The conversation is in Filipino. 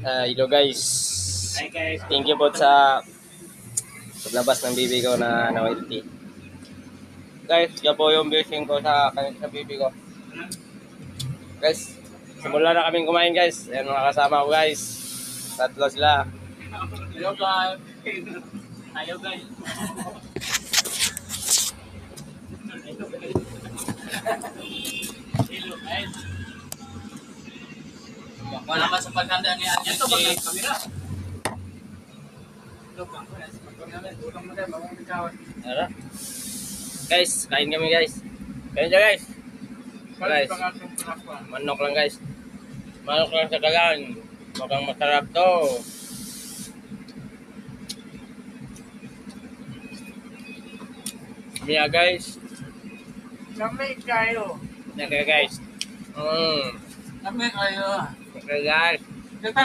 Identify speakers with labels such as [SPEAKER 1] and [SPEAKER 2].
[SPEAKER 1] Hello guys.
[SPEAKER 2] Hi guys.
[SPEAKER 1] Thank you po sa paglabas ng bibi ko na nawalty. Guys, yan po yung blessing ko sa bibi ko. Guys, simula na kaming kumain guys. Ayan mga kasama ko guys. Tatlo sila.
[SPEAKER 2] Hello guys. Hello guys. Hello guys. Wala naman sa paghanda ni Angie. Ito ba ang kamera? Ito ba? Ulang mo tayo, bagong bikawan.
[SPEAKER 1] Tara. Guys, kain kami guys. Kain siya guys. Guys, manok lang guys. Manok lang sa dagan. Mukhang masarap to. Miya guys.
[SPEAKER 2] Lamay kayo.
[SPEAKER 1] Yan kayo guys.
[SPEAKER 2] Lamay kayo.
[SPEAKER 1] Okay guys.
[SPEAKER 2] Ito.